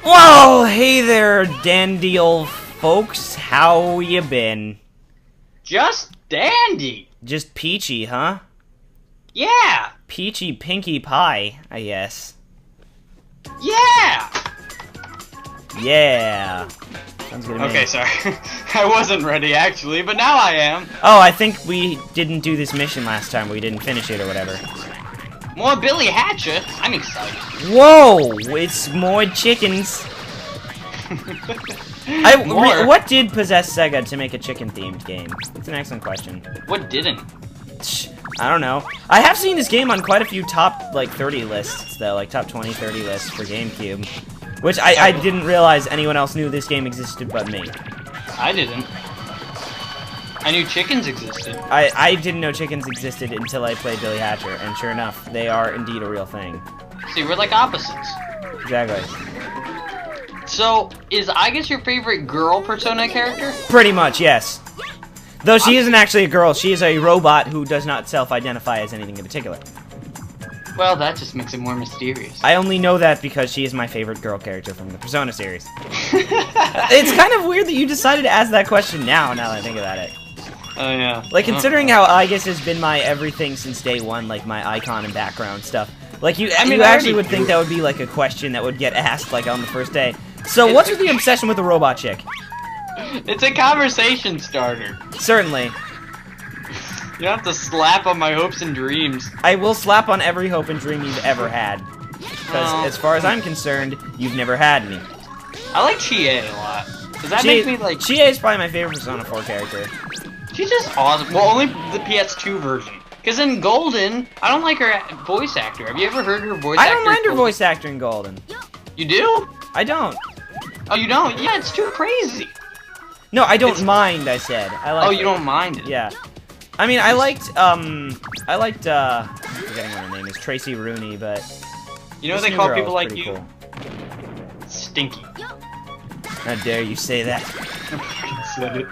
Whoa, hey there, dandy old folks. How you been? Just dandy. Just peachy, huh? Yeah. Peachy pinkie pie, I guess. Yeah. Yeah. Sounds good to me. Okay, sorry. I wasn't ready, actually, but now I am. Oh, I think we didn't do this mission last time. We didn't finish it or whatever. More Billy Hatchet. I'm excited. Whoa! It's more chickens. What did possess Sega to make a chicken-themed game? It's an excellent question. What didn't? I don't know. I have seen this game on quite a few top, 30 lists, though. Like, top 20, 30 lists for GameCube. Which I didn't realize anyone else knew this game existed but me. I didn't. I knew chickens existed. I didn't know chickens existed until I played Billy Hatcher, and sure enough, they are indeed a real thing. See, we're like opposites. Exactly. So, is Igus your favorite girl Persona character? Pretty much, yes. Though she isn't actually a girl, she is a robot who does not self-identify as anything in particular. Well, that just makes it more mysterious. I only know that because she is my favorite girl character from the Persona series. It's kind of weird that you decided to ask that question now that I think about it. Oh, yeah. Like, considering how Igus has been my everything since day one, like my icon and background stuff. Like, you actually would think that would be, like, a question that would get asked, like, on the first day. So, what's with the obsession with the robot chick? It's a conversation starter. Certainly. You don't have to slap on my hopes and dreams. I will slap on every hope and dream you've ever had. Because, as far as I'm concerned, you've never had me. I like Chie a lot. Does that make me, like... Chie is probably my favorite Persona 4 character. She's just awesome. Well, only the PS2 version. Because in Golden, I don't like her voice actor. Have you ever heard her voice actor? I don't mind her voice actor in Golden. You do? I don't. Oh, you don't? Yeah, it's too crazy. No, I don't mind, I said. I like you don't mind it? Yeah. I mean, I liked, I'm forgetting what her name is, Tracy Rooney, but... You know what they call people like you? Cool. Stinky. How dare you say that? I said it.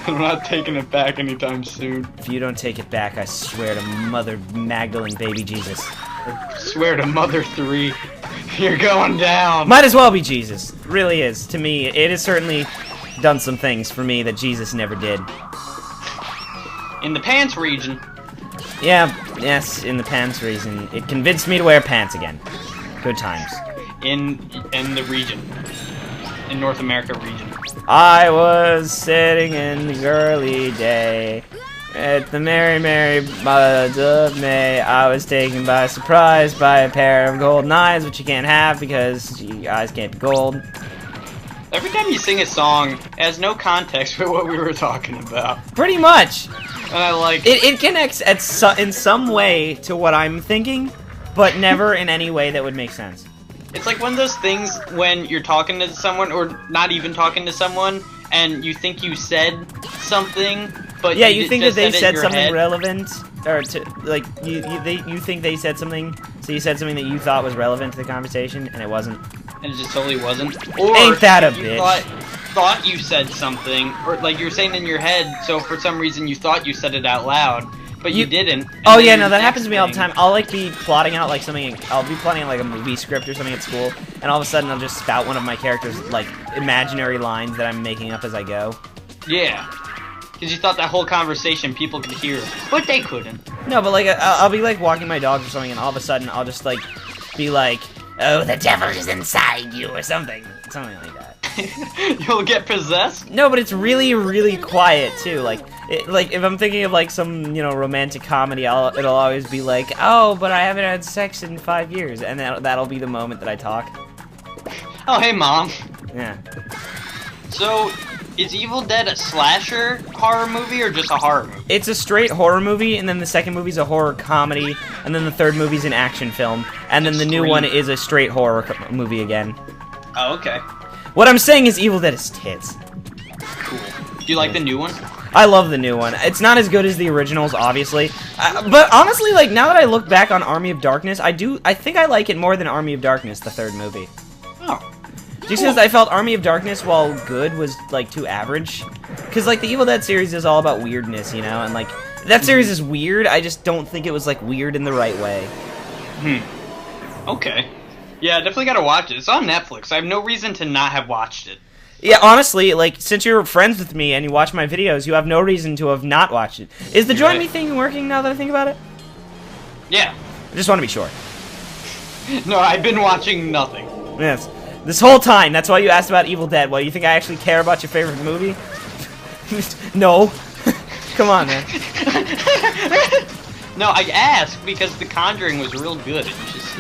I'm not taking it back anytime soon. If you don't take it back, I swear to Mother Magdalene, baby Jesus. I swear to Mother 3, you're going down. Might as well be Jesus. It really is. To me, it has certainly done some things for me that Jesus never did. In the pants region. Yeah, yes, in the pants region. It convinced me to wear pants again. Good times. In the region. In North America region. I was sitting in the early day at the merry, merry month of May. I was taken by surprise by a pair of golden eyes, which you can't have because your eyes can't be gold. Every time you sing a song, it has no context for what we were talking about. Pretty much. And I like it connects in some way to what I'm thinking, but never in any way that would make sense. It's like one of those things when you're talking to someone, or not even talking to someone, and you think you said something, but yeah, you think that they said something head. Relevant, or you think they said something, so you said something that you thought was relevant to the conversation, and it wasn't. And it just totally wasn't. Or ain't that a bitch? Thought you said something, or like you're saying in your head, so for some reason you thought you said it out loud, but you didn't. Oh yeah, no, that happens to me all the time. I'll be plotting out like something. I'll be plotting out like a movie script or something at school, and all of a sudden I'll just spout one of my characters' like imaginary lines that I'm making up as I go. Yeah, because you thought that whole conversation people could hear, but they couldn't. No, but like I'll be like walking my dogs or something, and all of a sudden I'll just like be like, "Oh, the devil is inside you," or something like that. You'll get possessed? No, but it's really, really quiet too. Like if I'm thinking of like some, romantic comedy, it'll always be like, "Oh, but I haven't had sex in 5 years," and that'll be the moment that I talk. Oh, hey, Mom. Yeah. So, is Evil Dead a slasher horror movie or just a horror movie? It's a straight horror movie, and then the second movie's a horror comedy, and then the third movie's an action film, and then the new one is a straight horror movie again. Oh, okay. What I'm saying is Evil Dead is tits. Cool. Do you like the new one? I love the new one. It's not as good as the originals, obviously. But honestly, like, now that I look back on Army of Darkness, I think I like it more than Army of Darkness, the third movie. Oh. Just because I felt Army of Darkness, while good, was, like, too average. Because, like, the Evil Dead series is all about weirdness, and, like, that series is weird, I just don't think it was, like, weird in the right way. Okay. Yeah, definitely gotta watch it. It's on Netflix. I have no reason to not have watched it. Yeah, honestly, like, since you're friends with me and you watch my videos, you have no reason to have not watched it. Is the You're Join right. Me thing working now that I think about it? Yeah. I just want to be sure. No, I've been watching nothing. Yes. This whole time, that's why you asked about Evil Dead. Well, you think I actually care about your favorite movie? No. Come on, man. No, I asked because The Conjuring was real good. It's just...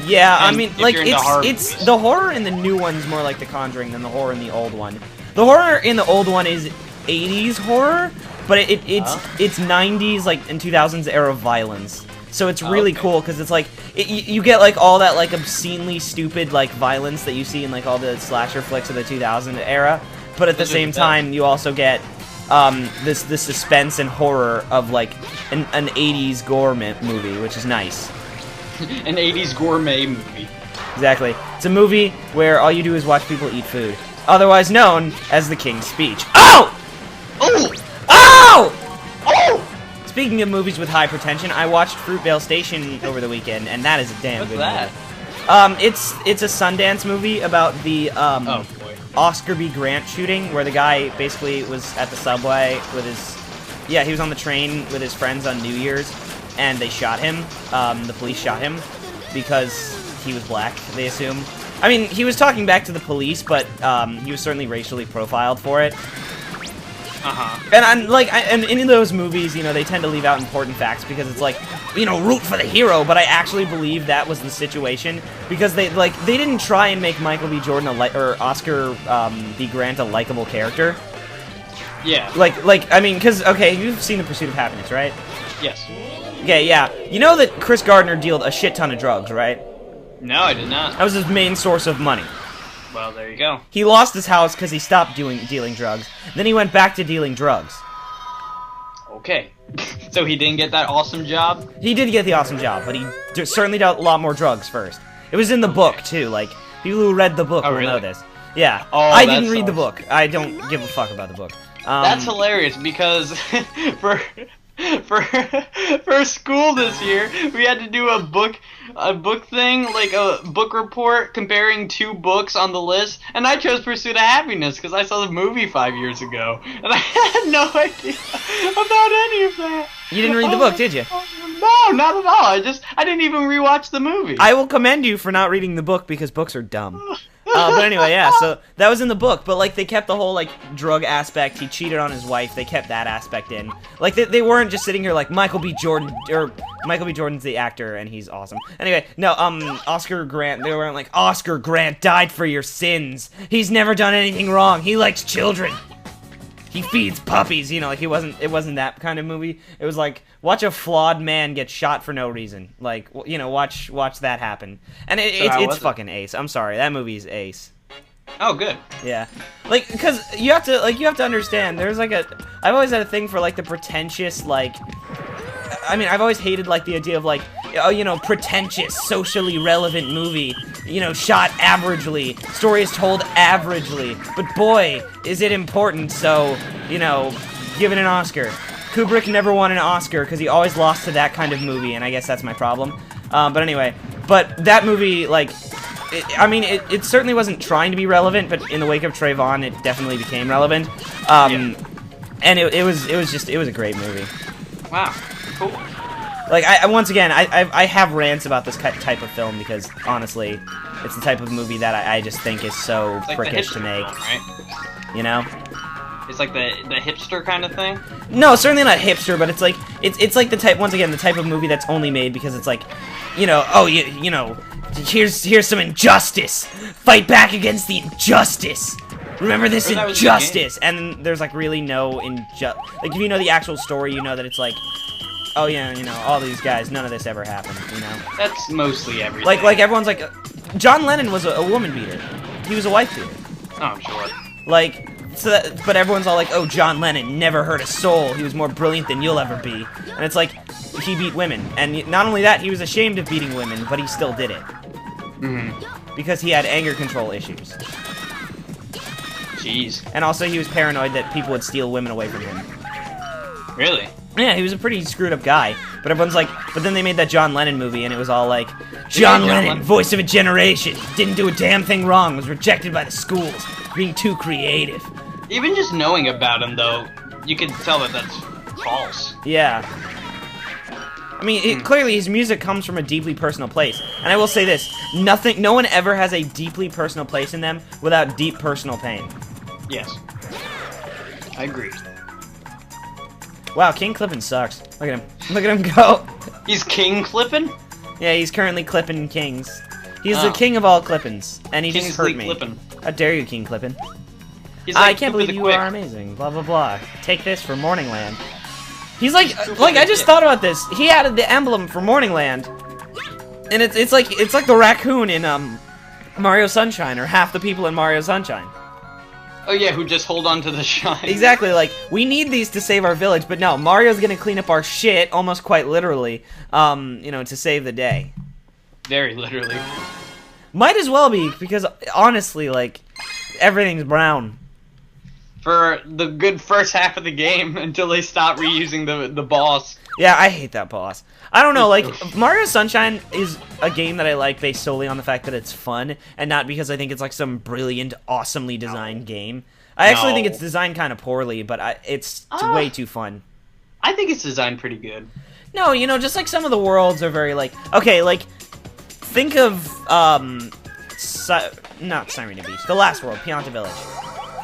Yeah, I And mean, if like, you're into horror it's movies. the horror in the new one's more like The Conjuring than the horror in the old one. The horror in the old one is 80s horror, but it's 90s, like, and 2000s era violence. So it's really Okay. cool because it's like you get like all that like obscenely stupid like violence that you see in like all the slasher flicks of the 2000 era, but at the Those are same the best. time you also get this suspense and horror of like an 80s gore movie, which is nice. An 80s gourmet movie. Exactly. It's a movie where all you do is watch people eat food, otherwise known as the King's Speech. Oh! Oh! Oh! Oh! Speaking of movies with high pretension, I watched Fruitvale Station over the weekend, and that is a damn What's good that? movie. It's a Sundance movie about the Oh boy. Oscar B. Grant shooting, where the guy basically was at the subway with his... Yeah, he was on the train with his friends on New Year's, and they shot him. The police shot him because he was black, they assume. I mean, he was talking back to the police, but he was certainly racially profiled for it. Uh-huh. And I'm like, and in those movies, you know, they tend to leave out important facts because it's like, you know, root for the hero. But I actually believe that was the situation because they didn't try and make Michael B. Jordan or Oscar B. Grant a likable character. Yeah. Like I mean, because okay, you've seen The Pursuit of Happiness, right? Yes. Okay, yeah. You know that Chris Gardner dealed a shit ton of drugs, right? No, I did not. That was his main source of money. Well, there you go. He lost his house because he stopped dealing drugs. Then he went back to dealing drugs. Okay. So he didn't get that awesome job? He did get the awesome job, but he certainly dealt a lot more drugs first. It was in the book, too. Like, people who read the book Oh, will know really? this. Yeah. Oh, I that didn't read the sucks. book. I don't give a fuck about the book. That's hilarious because for school this year we had to do a book thing, like a book report comparing two books on the list, and I chose Pursuit of Happiness because I saw the movie 5 years ago and I had no idea about any of that. You didn't read the book, did you? No, not at all. I didn't even rewatch the movie. I will commend you for not reading the book because books are dumb. But anyway, yeah, so that was in the book, but like they kept the whole like drug aspect. He cheated on his wife. They kept that aspect in. Like they weren't just sitting here like Michael B. Jordan or Michael B. Jordan's the actor and he's awesome. Anyway, no, Oscar Grant. They weren't like Oscar Grant died for your sins. He's never done anything wrong. He likes children. He feeds puppies. You know, like it wasn't that kind of movie. It was like watch a flawed man get shot for no reason. Like you know, watch that happen. And it's fucking ace. I'm sorry, that movie's ace. Oh, good. Yeah, like because you have to understand. There's like I've always had a thing for like the pretentious like. I mean, I've always hated like the idea of like, oh, you know, pretentious, socially relevant movie. You know, shot averagely, story is told averagely, but boy, is it important. So, you know, give it an Oscar. Kubrick never won an Oscar because he always lost to that kind of movie, and I guess that's my problem. But anyway, but that movie, like. It certainly wasn't trying to be relevant, but in the wake of Trayvon, it definitely became relevant. And it was a great movie. Wow. Cool. Like once again, I have rants about this type of film because honestly, it's the type of movie that I just think is so It's like prickish the to hipster make. film, right? You know? It's like the hipster kind of thing. No, certainly not hipster, but it's like the type the type of movie that's only made because it's like, you know, oh you know. Here's some injustice. Fight back against the injustice. Remember this That was the injustice. And there's like really no like if you know the actual story, you know that it's like, oh yeah, you know, all these guys, none of this ever happened, you know. That's mostly everything. Like everyone's like, John Lennon was a woman beater. He was a wife beater. Oh, I'm sure. Like, but everyone's all like, oh, John Lennon never hurt a soul. He was more brilliant than you'll ever be. And it's like, he beat women. And not only that, he was ashamed of beating women, but he still did it. Mm-hmm. Because he had anger control issues. Jeez. And also he was paranoid that people would steal women away from him. Really? Yeah, he was a pretty screwed up guy. But everyone's like, but then they made that John Lennon movie, and it was all like, John Lennon, voice of a generation, didn't do a damn thing wrong, was rejected by the schools, being too creative. Even just knowing about him, though, you can tell that that's false. Yeah. I mean, clearly his music comes from a deeply personal place. And I will say this, no one ever has a deeply personal place in them without deep personal pain. Yes. I agree. Wow, King Clippin sucks. Look at him. Look at him go. He's king clipping? Yeah, he's currently clipping kings. He's the king of all clippins, and he just hurt me. Clippin'. How dare you, King Clippin? He's like I can't believe you quick. are amazing. Blah blah blah. Take this for Morningland. He's like I just thought about this. He added the emblem for Morningland, and it's like the raccoon in Mario Sunshine, or half the people in Mario Sunshine. Oh yeah, who just hold on to the shine. Exactly, like, we need these to save our village, but no, Mario's gonna clean up our shit, almost quite literally, you know, to save the day. Very literally. Might as well be, because, honestly, like, everything's brown. For the good first half of the game, until they stop reusing the boss. Yeah, I hate that boss. I don't know, like, Mario Sunshine is a game that I like based solely on the fact that it's fun, and not because I think it's, like, some brilliant, awesomely designed game. I actually think it's designed kind of poorly, but it's way too fun. I think it's designed pretty good. No, you know, just, like, some of the worlds are very, like... Okay, like, think of, not Sirena Beach, the last world, Pianta Village.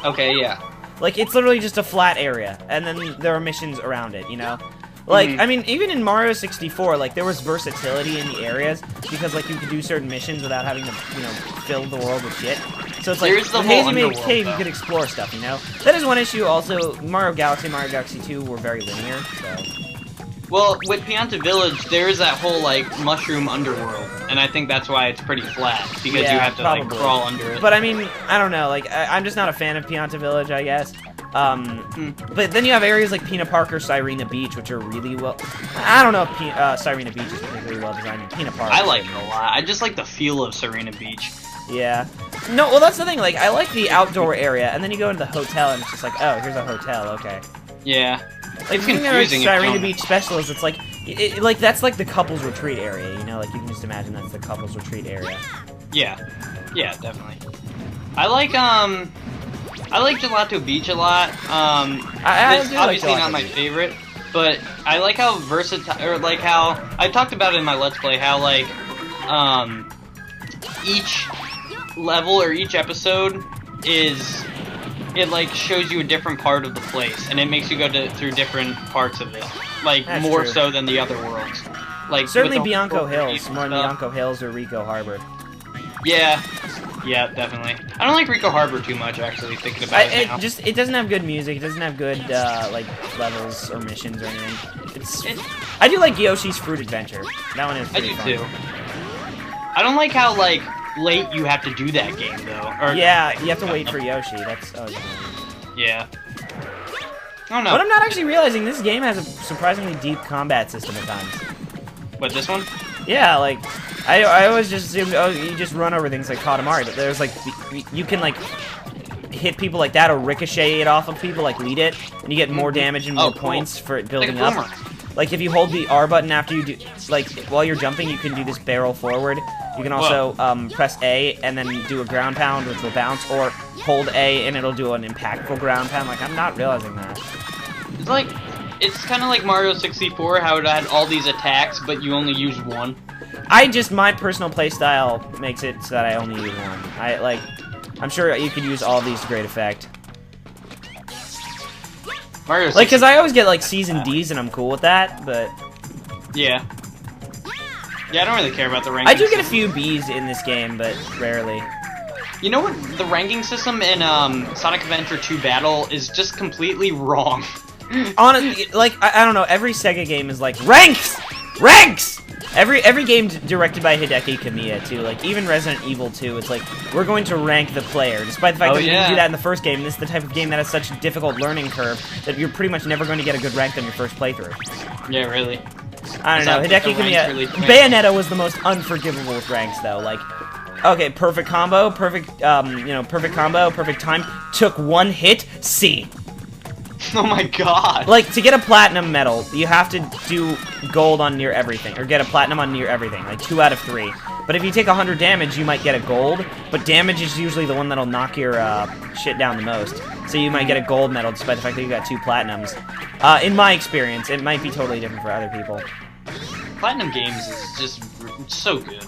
Okay, yeah. Like, it's literally just a flat area, and then there are missions around it, you know? Like, I mean, even in Mario 64, like, there was versatility in the areas, because, like, you could do certain missions without having to, you know, fill the world with shit. So it's like, with Hazy Maze Cave, you could explore stuff, you know? That is one issue. Also, Mario Galaxy and Mario Galaxy 2 were very linear, so... Well, with Pianta Village, there is that whole, like, mushroom underworld, and I think that's why it's pretty flat, because you have to, like, crawl under it. But, I mean, I don't know, like, I'm just not a fan of Pianta Village, I guess. But then you have areas like Pina Park or Sirena Beach, which are really well... I don't know if Sirena Beach is particularly well designed in Pina Park. I like it a lot. I just like the feel of Sirena Beach. Yeah. No, well, that's the thing, like, I like the outdoor area, and then you go into the hotel, and it's just like, oh, here's a hotel, okay. Yeah. Like, if you think of Sirena Beach Specialist, it's like, like, that's like the couple's retreat area, you know? Like, you can just imagine that's the couple's retreat area. Yeah. Yeah, definitely. I like Gelato Beach a lot. It's obviously not my favorite, but I like how versatile, or like how, I talked about it in my Let's Play, how, like, each level or each episode is... It, like, shows you a different part of the place, and it makes you go through different parts of it. Like, that's more true. So than the other worlds. Like, certainly Bianco Hills, more than Bianco Hills or Rico Harbor. Yeah. Yeah, definitely. I don't like Rico Harbor too much, actually, thinking about it now. It doesn't have good music, it doesn't have good, like, levels or missions or anything. I do like Yoshi's Fruit Adventure. That one is pretty fun. I do, too. I don't like how, like, late you have to do that game, though. Or, yeah, you have to wait for Yoshi. That's... Oh, yeah. I don't know. But I'm not actually realizing this game has a surprisingly deep combat system at times. What, this one? Yeah, like, I always just assumed, oh, you just run over things like Katamari, but there's, like, you can, like, hit people like that or ricochet it off of people, like, lead it, and you get more damage and more points for it building up. Like, if you hold the R button after you do, like, while you're jumping, you can do this barrel forward. You can also press A and then do a ground pound, which will bounce, or hold A and it'll do an impactful ground pound. Like, I'm not realizing that. It's like, it's kind of like Mario 64, how it had all these attacks, but you only use one. My personal playstyle makes it so that I only use one. I'm sure you could use all of these to great effect. Mario 64. Like, because I always get, like, C's and D's, and I'm cool with that, but... Yeah. Yeah, I don't really care about the ranking I do get a few B's in this game, but rarely. You know what? The ranking system in Sonic Adventure 2 Battle is just completely wrong. Honestly, like, I don't know, every Sega game is like, ranks! Ranks! Every game directed by Hideki Kamiya, too. Like, even Resident Evil 2, it's like, we're going to rank the player. Despite the fact that we didn't do that in the first game, this is the type of game that has such a difficult learning curve that you're pretty much never going to get a good rank on your first playthrough. Yeah, really. I don't know, Hideki Kamiya... Really Bayonetta was the most unforgivable with ranks, though. Like, okay, perfect combo, perfect, perfect combo, perfect time. Took one hit, C. Oh my god. Like, to get a platinum medal, you have to do gold on near everything, or get a platinum on near everything, like 2 out of 3. But if you take 100 damage, you might get a gold, but damage is usually the one that'll knock your shit down the most. So you might get a gold medal despite the fact that you got 2 platinums. In my experience, it might be totally different for other people. Platinum games is just so good.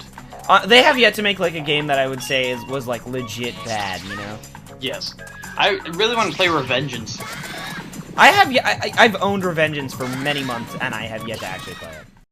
They have yet to make like a game that I would say was like legit bad, you know? Yes. I really want to play Revengeance. I've owned Revengeance for many months, and I have yet to actually play it.